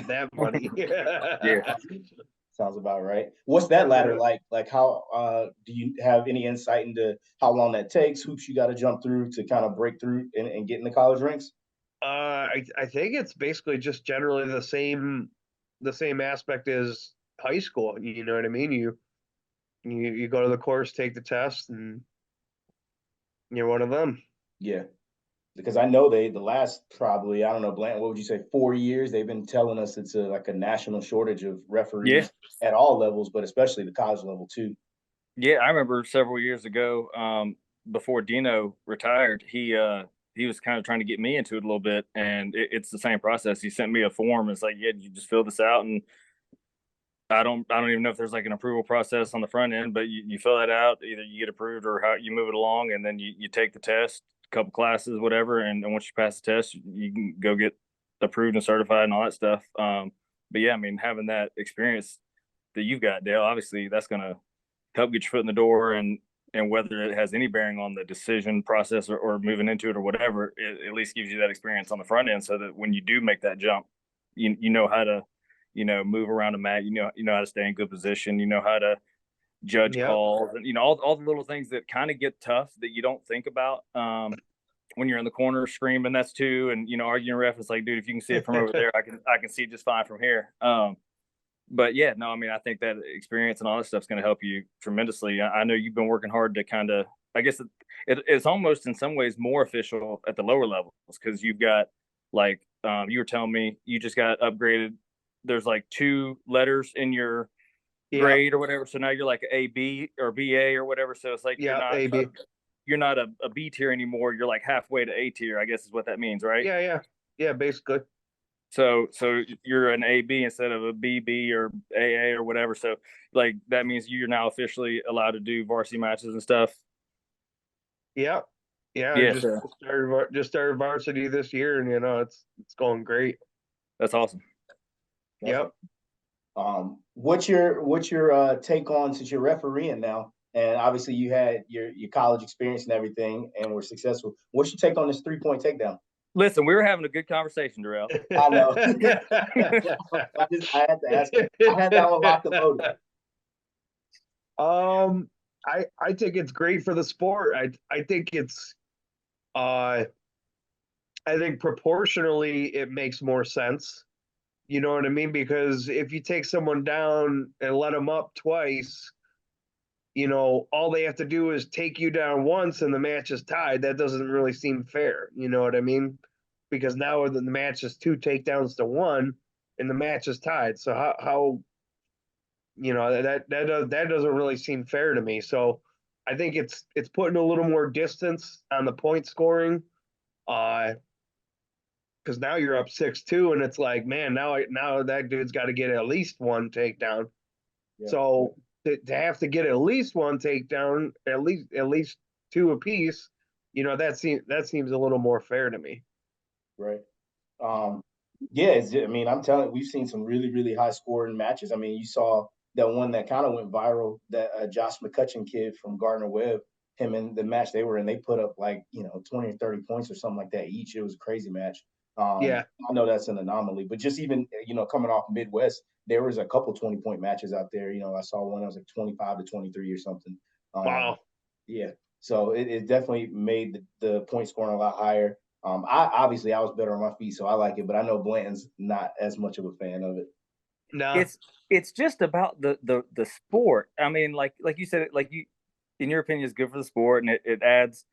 that money. Yeah. Sounds about right. What's that ladder like? Like how do you have any insight into how long that takes, hoops you got to jump through to kind of break through and get in the college ranks? I think it's basically just generally the same aspect as high school. You know what I mean? You go to the course, take the test, and you're one of them. Yeah. Because I know the last probably, I don't know, Blant, what would you say, 4 years, they've been telling us it's like a national shortage of Yeah. referees at all levels, but especially the college level too. Yeah, I remember several years ago, before Dino retired, he was kind of trying to get me into it a little bit, and it's the same process. He sent me a form. It's like, yeah, you just fill this out, and I don't even know if there's like an approval process on the front end, but you fill that out. Either you get approved or how you move it along, and then you take the test, a couple classes, whatever, and once you pass the test, you can go get approved and certified and all that stuff. But yeah, I mean, having that experience that you've got, Dale, obviously that's gonna help get your foot in the door, and whether it has any bearing on the decision process or moving into it or whatever, it at least gives you that experience on the front end so that when you do make that jump, you know how to move around a mat, you know how to stay in good position, you know how to judge Yep. calls, and all the little things that kind of get tough that you don't think about when you're in the corner screaming that's two, and arguing ref. It's like, dude, if you can see it from over there, I can see it just fine from here. But yeah, no, I mean, I think that experience and all that stuff is going to help you tremendously. I know you've been working hard to kind of, I guess it's almost in some ways more official at the lower levels because you've got like, you were telling me you just got upgraded. There's like two letters in your Yep. grade or whatever. So now you're like a B or BA or whatever. So it's like Yep. AB. you're not a B tier anymore. You're like halfway to A tier, I guess is what that means, right? Yeah. Yeah. Yeah. Basically. So you're an AB instead of a BB or AA or whatever. So like that means you're now officially allowed to do varsity matches and stuff. Yep. Yeah. I Yeah, just so started varsity this year, and it's going great. that's awesome. Yep. What's your take on, since you're refereeing now, and obviously you had your college experience and everything, and were successful. What's your take on this 3-point takedown? Listen, we were having a good conversation, Darrell. I know. I had to ask. I had that one locked and loaded. I think it's great for the sport. I think it's I think proportionally it makes more sense. You know what I mean? Because if you take someone down and let them up twice, all they have to do is take you down once and the match is tied. That doesn't really seem fair. You know what I mean? Because now the match is 2 takedowns to 1 and the match is tied. So how that doesn't really seem fair to me. So I think it's putting a little more distance on the point scoring. Because now you're up 6-2 and it's like, man, now that dude's got to get at least one takedown. Yeah. So to have to get at least one takedown, at least two apiece, that seems a little more fair to me. Right. Um, yeah, I mean, I'm telling you, we've seen some really, really high scoring matches. I mean, you saw that one that kind of went viral, that Josh McCutcheon kid from Gardner Webb, him in the match they were in, they put up like, 20 or 30 points or something like that each. It was a crazy match. Yeah. I know that's an anomaly, but just even, coming off Midwest, there was a couple 20-point matches out there. I saw one that was like 25 to 23 or something. Um, Wow. yeah. So it definitely made the point scoring a lot higher. I was better on my feet, so I like it, but I know Blanton's not as much of a fan of it. Nah. It's just about the sport. I mean, like you said, like you, in your opinion, is good for the sport, and it adds,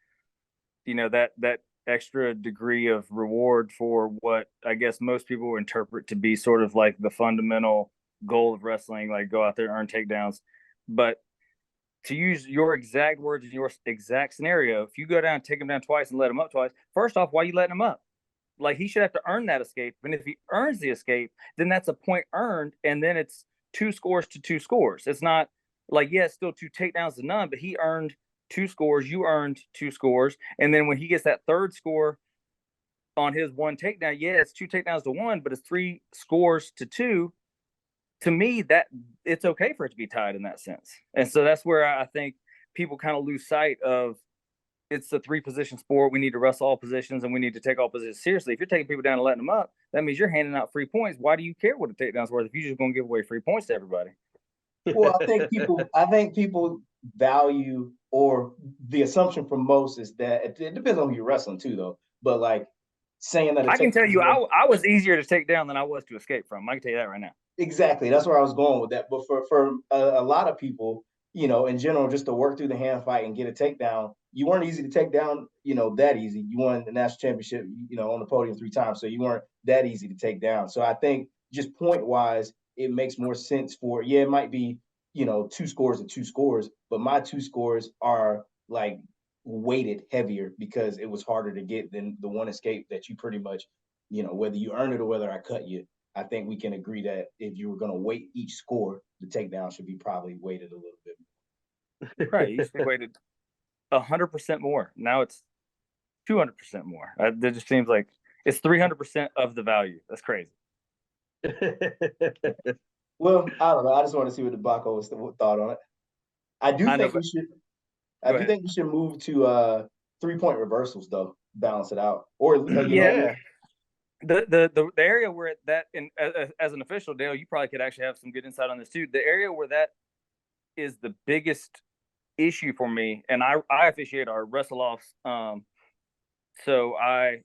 that extra degree of reward for what I guess most people interpret to be sort of like the fundamental goal of wrestling, like go out there and earn takedowns. But to use your exact words in your exact scenario, if you go down, take him down twice, and let him up twice, first off, why are you letting him up? Like, he should have to earn that escape. And if he earns the escape, then that's a point earned, and then it's 2 scores to 2 scores. It's not like, yeah, it's still 2 takedowns to none, but he earned 2 scores, you earned 2 scores, and then when he gets that third score on his one takedown, yeah, it's 2 takedowns to 1, but it's 3 scores to 2. To me, that it's okay for it to be tied in that sense. And so that's where I think people kind of lose sight of, it's a 3 position sport. We need to wrestle all positions, and we need to take all positions seriously. If you're taking people down and letting them up, that means you're handing out free points. Why do you care what a takedown's worth if you're just going to give away free points to everybody? Well, I think people value, or the assumption for most is that it depends on who you're wrestling too, though. But like saying that a I can tell takedown is you, worth. I was easier to take down than I was to escape from. I can tell you that right now. Exactly. That's where I was going with that. But for a lot of people, in general, just to work through the hand fight and get a takedown, you weren't easy to take down, that easy. You won the national championship, on the podium 3 times. So you weren't that easy to take down. So I think just point wise, it makes more sense for, yeah, it might be, 2 scores and 2 scores, but my 2 scores are like weighted heavier because it was harder to get than the one escape that you pretty much, whether you earn it or whether I cut you. I think we can agree that if you were going to weight each score, the takedown should be probably weighted a little bit. Right. You should waited 100% more. Now it's 200% more. That just seems like it's 300% of the value. That's crazy. Well, I don't know. I just want to see what Debacco was thought on it. I do I know, think we but should. I go do ahead. think we should move to 3-point reversals though, balance it out. Or Yeah. The area where that, in as an official, Dale, you probably could actually have some good insight on this too. The area where that is the biggest issue for me, and I officiate our wrestle offs. So I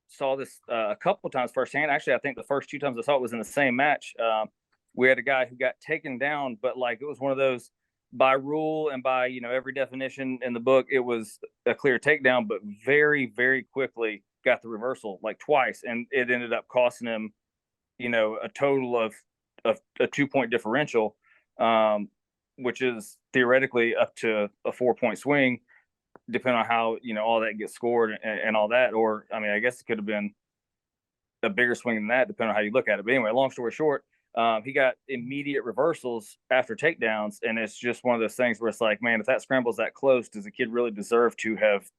saw this a couple of times firsthand. Actually, I think the first 2 times I saw it was in the same match. We had a guy who got taken down, but like, it was one of those, by rule and by every definition in the book, it was a clear takedown, but very, very quickly got the reversal like twice, and it ended up costing him a total of a 2 point differential, which is theoretically up to a 4 point swing, depending on how all that gets scored and all that. Or I mean, I guess it could have been a bigger swing than that, depending on how you look at it. But anyway, long story short, he got immediate reversals after takedowns, and it's just one of those things where it's like, man, if that scramble's that close, does the kid really deserve to have,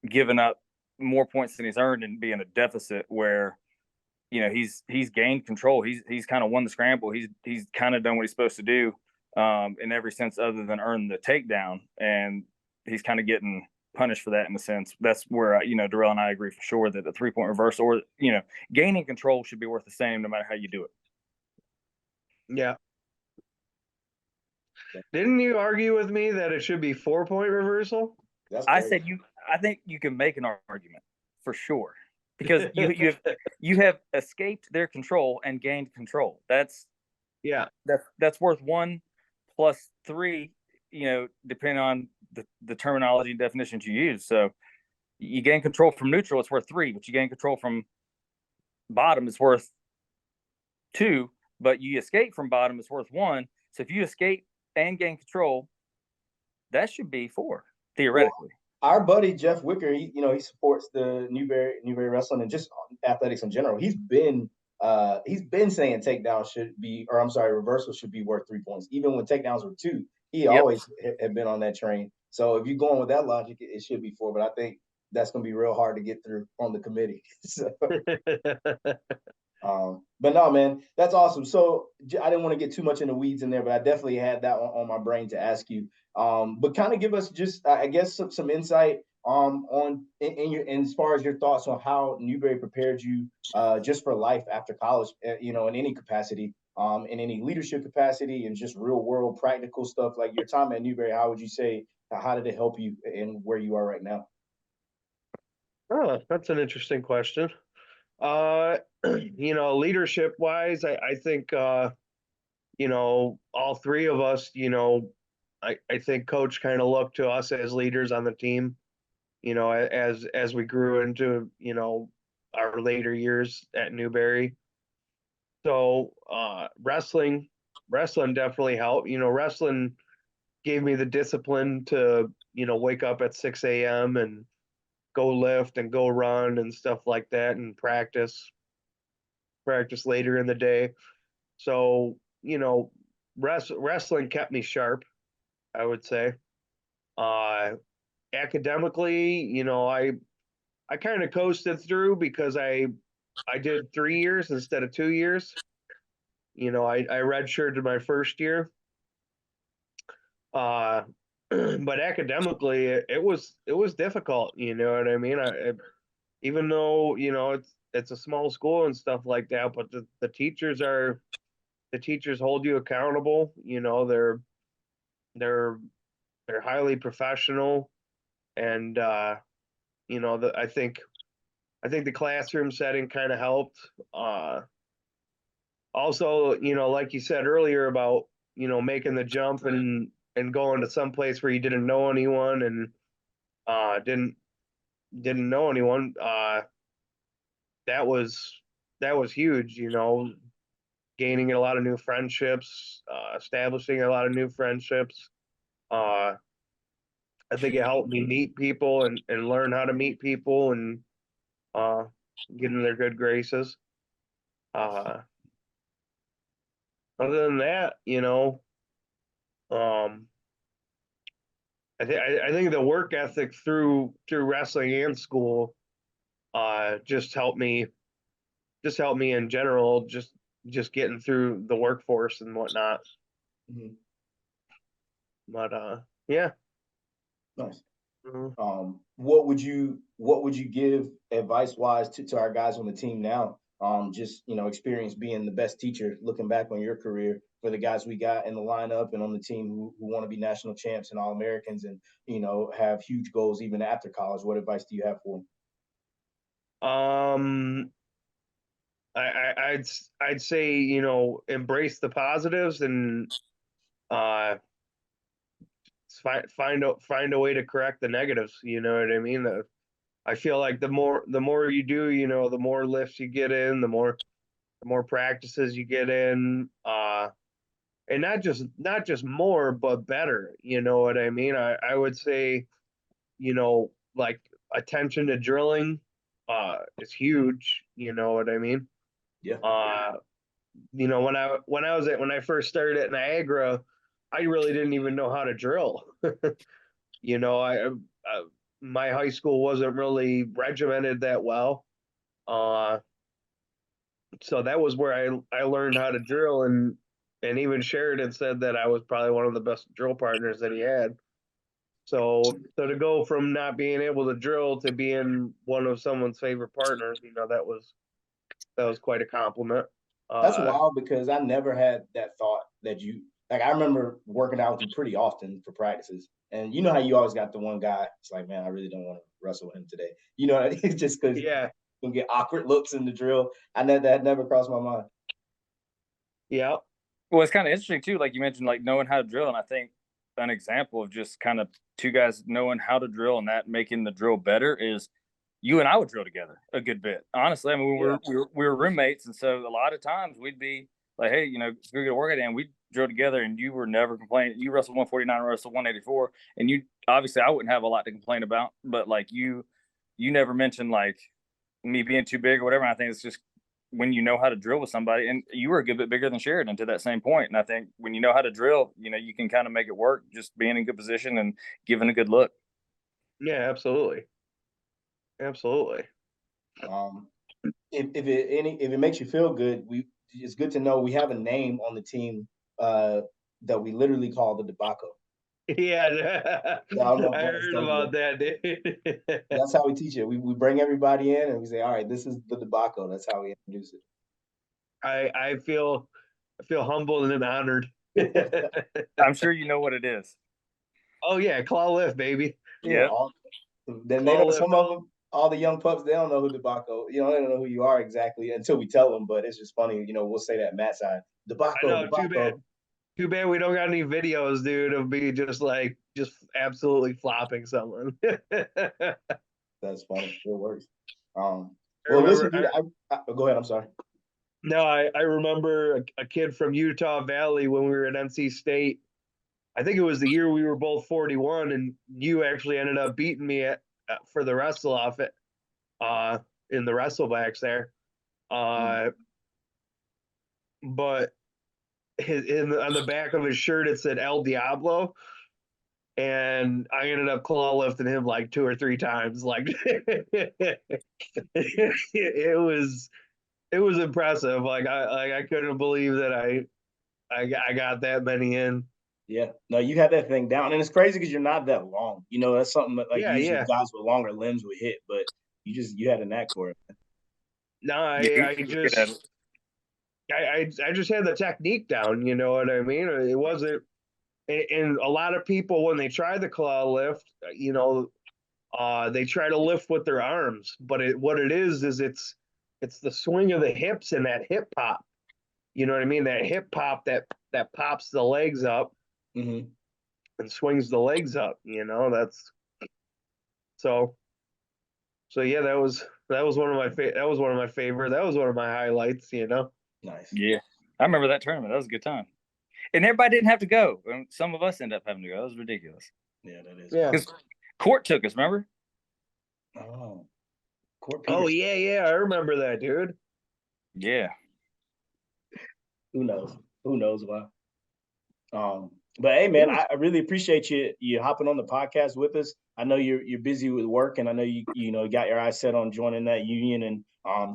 given up more points than he's earned and be in a deficit where he's gained control. He's kind of won the scramble. He's kind of done what he's supposed to do, in every sense other than earn the takedown, and he's kind of getting punished for that in a sense. That's where Darrell and I agree for sure that a 3 point reversal, or gaining control, should be worth the same no matter how you do it. Yeah. Didn't you argue with me that it should be 4-point reversal? That's I crazy. said I think you can make an argument for sure because you have escaped their control and gained control. Yeah. That's worth 1 plus 3. Depending on the terminology and definitions you use. So you gain control from neutral, it's worth 3, but you gain control from bottom, it's worth 2. But you escape from bottom, it's worth 1. So if you escape and gain control, that should be 4 theoretically. Well, our buddy Jeff Wicker, he supports the Newberry Wrestling and just athletics in general. He's been saying takedowns should be, or I'm sorry, reversal should be worth 3 points. Even when takedowns were 2, he Yep. always had been on that train. So if you're going with that logic, it should be 4. But I think that's going to be real hard to get through on the committee. So, but no, man, that's awesome. So I didn't want to get too much in the weeds in there, but I definitely had that on my brain to ask you. But kind of give us just, I guess, some insight on in as far as your thoughts on how Newberry prepared you just for life after college, in any capacity, in any leadership capacity, and just real world practical stuff like your time at Newberry. How would you say? How did it help you in where you are right now? Oh, that's an interesting question. Leadership wise, I think all three of us, I think coach kind of looked to us as leaders on the team, as we grew into, our later years at Newberry. So wrestling definitely helped. Wrestling gave me the discipline to, wake up at 6 a.m. and go lift and go run and stuff like that and practice later in the day. So, wrestling kept me sharp, I would say. Uh, Academically, I kind of coasted through because I did 3 years instead of 2 years. I redshirted my first year. Uh, but academically, it was difficult. You know what I mean? Even though it's a small school and stuff like that, but the teachers hold you accountable. They're they're highly professional, and I think the classroom setting kind of helped. Also, like you said earlier about making the jump and going to some place where you didn't know anyone and didn't know anyone. That was that was huge. Gaining a lot of new friendships, establishing a lot of new friendships. Uh, I think it helped me meet people and learn how to meet people and uh, get in their good graces. Uh, Other than that, um, I think the work ethic through wrestling and school just helped me in general, just getting through the workforce and whatnot. Mm-hmm. But yeah. Nice. Mhm. What would you give advice wise to our guys on the team now? Just experience being the best teacher, looking back on your career for the guys we got in the lineup and on the team who want to be national champs and all Americans and have huge goals even after college. What advice do you have for Um, I'd say embrace the positives and uh find a way to correct the negatives. You know what I mean? I feel like the more you do, the more lifts you get in, the more practices you get in, and not just more, but better. You know what I mean? I would say, like attention to drilling, is huge. You know what I mean? you? Yeah. When I first started at Niagara, I really didn't even know how to drill. I my high school wasn't really regimented that well. Uh, so that was where I learned how to drill, and even Sheridan said that I was probably one of the best drill partners that he had. So to go from not being able to drill to being one of someone's favorite partners, that was quite a compliment. That's Uh, wild because I never had that thought that like I remember working out with you pretty often for practices, and you know how you always got the one guy. It's like, man, I really don't want to wrestle with him today. You know, it's just because Yeah. you can get awkward looks in the drill. I know that never crossed my mind. Yeah. Well, it's kind of interesting too, like you mentioned, like knowing how to drill, and I think an example of just kind of two guys knowing how to drill and that making the drill better is you and I would drill together a good bit. Honestly, I mean, we were roommates, and so a lot of times we'd be like, hey, let's go get a workout, and we'd drill together, and you were never complaining. You wrestled 149, I wrestled 184, and you obviously I wouldn't have a lot to complain about, but like you never mentioned like me being too big or whatever. And I think it's just when you know how to drill with somebody, and you were a good bit bigger than Sheridan to that same point. And I think when you know how to drill, you can kind of make it work, just being in good position and giving a good look. Yeah, absolutely. Absolutely. If it makes you feel good, it's good to know we have a name on the team that we literally call the Debacco. Yeah. I don't know I heard about that, dude. That's how we teach it. We bring everybody in and we say, all right, this is the Debacco. That's how we introduce it. I feel humbled and honored. I'm sure you know what it is. Oh yeah, claw lift, baby. Yeah. Then they know some of them. All the young pups, they don't know who Debacco. They don't know who you are exactly until we tell them. But it's just funny. We'll say that Matt side Debacco. I know. Debacco. Too bad we don't got any videos, dude, of me just absolutely flopping someone. That's funny. It works. Well, remember, listen, dude. Go ahead. I'm sorry. No, I remember a kid from Utah Valley when we were at NC State. I think it was the year we were both 41, and you actually ended up beating me for the wrestle off it in the wrestlebacks there. But on the back of his shirt it said El Diablo, and I ended up claw lifting him like 2 or 3 times. Like it was impressive. Like I couldn't believe that I got that many in. Yeah, no, you had that thing down, and it's crazy because you're not that long. That's something that usually guys with longer limbs would hit, but you had a knack for it. No, I just had the technique down. You know what I mean? It wasn't, and a lot of people when they try the claw lift, they try to lift with their arms, but what it is it's the swing of the hips and that hip pop. You know what I mean? That hip pop that pops the legs up. Mm-hmm. And swings the legs up. That's so yeah. That was one of my that was one of my favorite. That was one of my highlights. Nice. Yeah, I remember that tournament. That was a good time, and everybody didn't have to go. Some of us ended up having to go. That was ridiculous. Yeah, that is. Yeah, because Court took us. Remember? Oh, Court. Oh yeah. I remember that, dude. Yeah. Who knows why? But hey, man, I really appreciate you hopping on the podcast with us. I know you're busy with work, and I know you got your eyes set on joining that union, and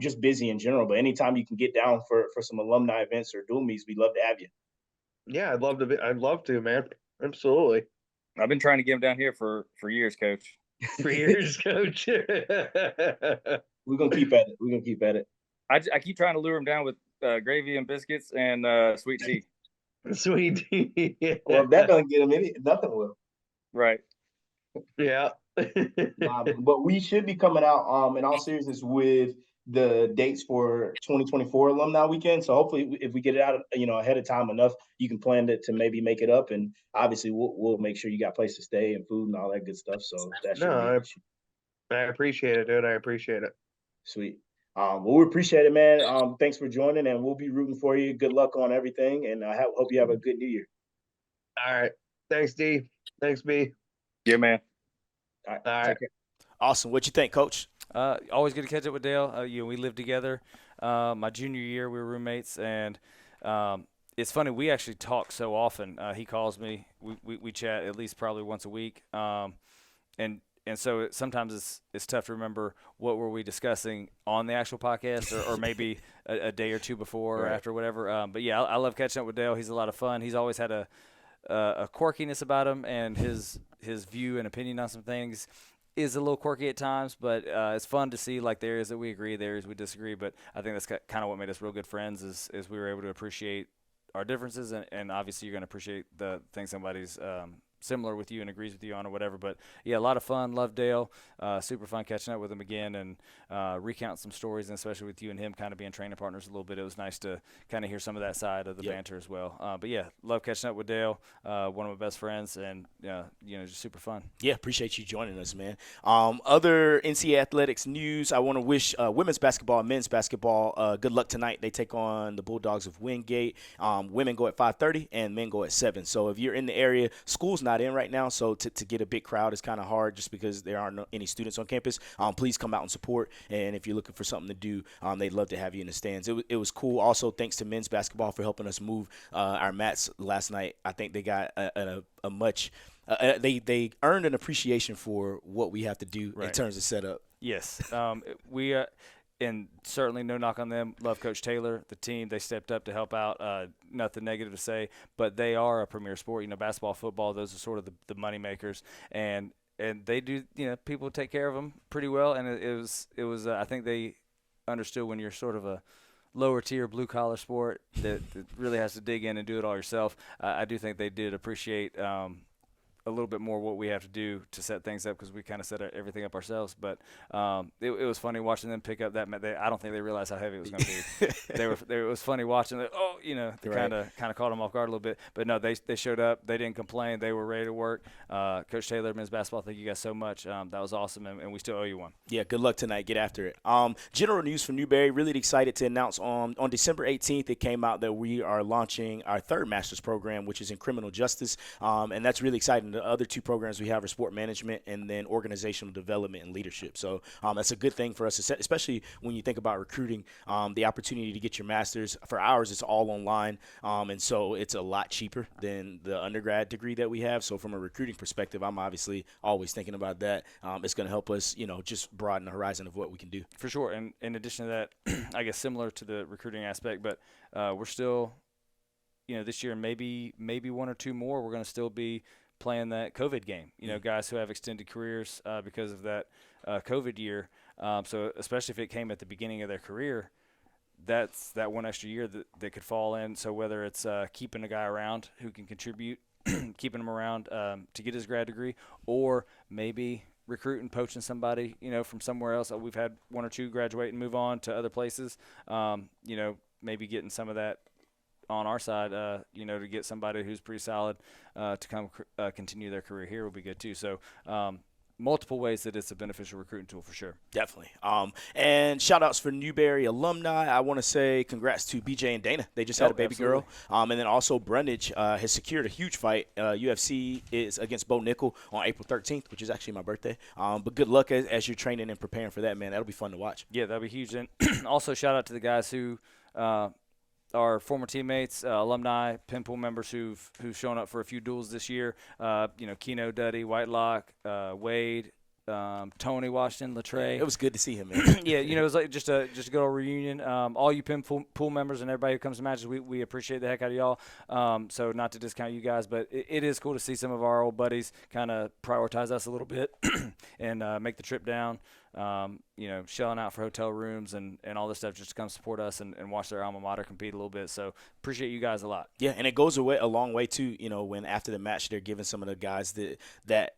just busy in general. But anytime you can get down for some alumni events or dual meets, we'd love to have you. Yeah, I'd love to, man. Absolutely. I've been trying to get him down here for years, Coach. For years, Coach. We're gonna keep at it. I keep trying to lure him down with gravy and biscuits and sweet tea. Sweet tea. Well, if that doesn't get him nothing will. Right. Yeah. But we should be coming out in all seriousness with the dates for 2024 alumni weekend. So hopefully if we get it out ahead of time enough, you can plan to maybe make it up, and obviously we'll make sure you got a place to stay and food and all that good stuff. So that should be an issue. I appreciate it, dude. I appreciate it. Sweet. Well, we appreciate it, man. Thanks for joining, and we'll be rooting for you. Good luck on everything, and I hope you have a good New Year. All right. Thanks, D. Thanks, B. Yeah, man. All right. Take care. Awesome. What you think, Coach? Always good to catch up with Dale. We lived together. My junior year, we were roommates, and it's funny. We actually talk so often. He calls me. We chat at least probably once a week. And so sometimes it's tough to remember what were we discussing on the actual podcast or maybe a day or two before or after, whatever. But yeah, I love catching up with Dale. He's a lot of fun. He's always had a quirkiness about him, and his view and opinion on some things is a little quirky at times, but it's fun to see like the areas that we agree, the areas we disagree. But I think that's kind of what made us real good friends is we were able to appreciate our differences, and obviously you're going to appreciate the things somebody's similar with you and agrees with you on or whatever. But yeah, a lot of fun. Love Dale. Super fun catching up with him again and recount some stories, and especially with you and him kind of being training partners a little bit. It was nice to kind of hear some of that side of the banter as well. But yeah, love catching up with Dale, one of my best friends, and just super fun. Yeah, appreciate you joining us, man. Other NCAA athletics news, I want to wish women's basketball and men's basketball good luck tonight. They take on the Bulldogs of Wingate. Women go at 5:30 and men go at 7. So if you're in the area, school's not in right now, so to get a big crowd is kind of hard just because there aren't any students on campus. Please come out and support, and if you're looking for something to do, they'd love to have you in the stands. It was cool. Also, thanks to men's basketball for helping us move our mats last night. I think they got a much they earned an appreciation for what we have to do in terms of setup. Yes, we and certainly no knock on them. Love Coach Taylor, the team. They stepped up to help out. Nothing negative to say, but they are a premier sport. Basketball, football, those are sort of the money makers, and they do. People take care of them pretty well, and it was. I think they understood when you're sort of a lower tier blue collar sport that really has to dig in and do it all yourself. I do think they did appreciate a little bit more what we have to do to set things up because we kind of set everything up ourselves. But it was funny watching them pick up that. I don't think they realized how heavy it was going to be. It was funny watching it. They kind of caught them off guard a little bit. But no, they showed up. They didn't complain. They were ready to work. Coach Taylor, men's basketball, thank you guys so much. That was awesome, and we still owe you one. Yeah, good luck tonight. Get after it. General news from Newberry. Really excited to announce on December 18th, it came out that we are launching our third master's program, which is in criminal justice, and that's really exciting. The other two programs we have are sport management and then organizational development and leadership. So that's a good thing for us, especially when you think about recruiting. The opportunity to get your master's, for ours, it's all online, and so it's a lot cheaper than the undergrad degree that we have. So from a recruiting perspective, I'm obviously always thinking about that. It's going to help us, just broaden the horizon of what we can do. For sure. And in addition to that, I guess similar to the recruiting aspect, but we're still, this year maybe one or two more, we're going to still be playing that COVID game. Guys who have extended careers because of that COVID year. So especially if it came at the beginning of their career, that's that one extra year that could fall in. So whether it's keeping a guy around who can contribute, keeping him around to get his grad degree, or maybe recruiting, poaching somebody, from somewhere else. We've had one or two graduate and move on to other places. Maybe getting some of that on our side, to get somebody who's pretty solid to come continue their career here will be good too. So multiple ways that it's a beneficial recruiting tool for sure. Definitely. And shout outs for Newberry alumni. I want to say congrats to BJ and Dana. They just had a baby girl. And then also Brundage has secured a huge fight. UFC is against Bo Nickel on April 13th, which is actually my birthday. But good luck as you're training and preparing for that, man. That'll be fun to watch. Yeah, that'll be huge. And also shout out to the guys who our former teammates, alumni, pin pool members who've shown up for a few duels this year. Keno Duddy, Whitelock, Wade, Tony Washington, Latre. It was good to see him, man. Yeah, it was like just a good old reunion. All you pin pool members and everybody who comes to matches, we appreciate the heck out of y'all. So not to discount you guys, but it is cool to see some of our old buddies kind of prioritize us a little bit and make the trip down. Shelling out for hotel rooms and all this stuff just to come support us and watch their alma mater compete a little bit. So appreciate you guys a lot. Yeah, and it goes a long way too, when after the match they're giving some of the guys they're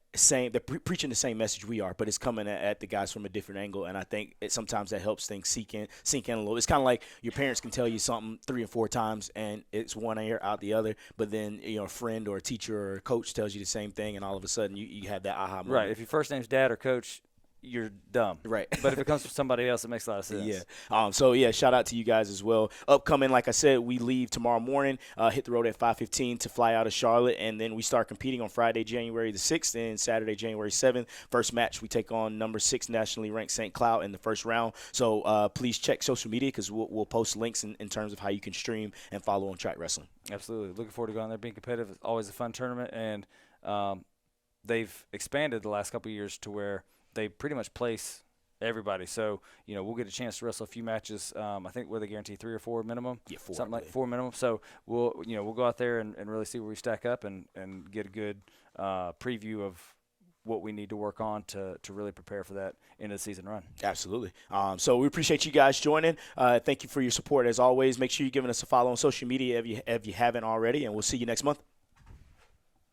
preaching the same message we are, but it's coming at the guys from a different angle. And I think sometimes that helps things sink in a little. It's kind of like your parents can tell you something 3 and 4 times and it's one ear out the other, but then a friend or a teacher or a coach tells you the same thing, and all of a sudden you have that aha moment. Right. If your first name's dad or coach, you're dumb. Right. But if it comes from somebody else, it makes a lot of sense. Yeah. Shout out to you guys as well. Upcoming, like I said, we leave tomorrow morning, hit the road at 5:15 to fly out of Charlotte, and then we start competing on Friday, January the 6th, and Saturday, January 7th. First match, we take on number 6 nationally ranked St. Cloud in the first round. So please check social media because we'll post links in terms of how you can stream and follow on Track Wrestling. Absolutely. Looking forward to going there, being competitive. It's always a fun tournament, and they've expanded the last couple of years to where they pretty much place everybody. So, we'll get a chance to wrestle a few matches. I think where they guarantee 3 or 4 minimum. Yeah, 4. Something like 4 minimum. So we'll go out there and really see where we stack up and get a good preview of what we need to work on to really prepare for that end of the season run. Absolutely. So we appreciate you guys joining. Thank you for your support as always. Make sure you're giving us a follow on social media if you haven't already, and we'll see you next month.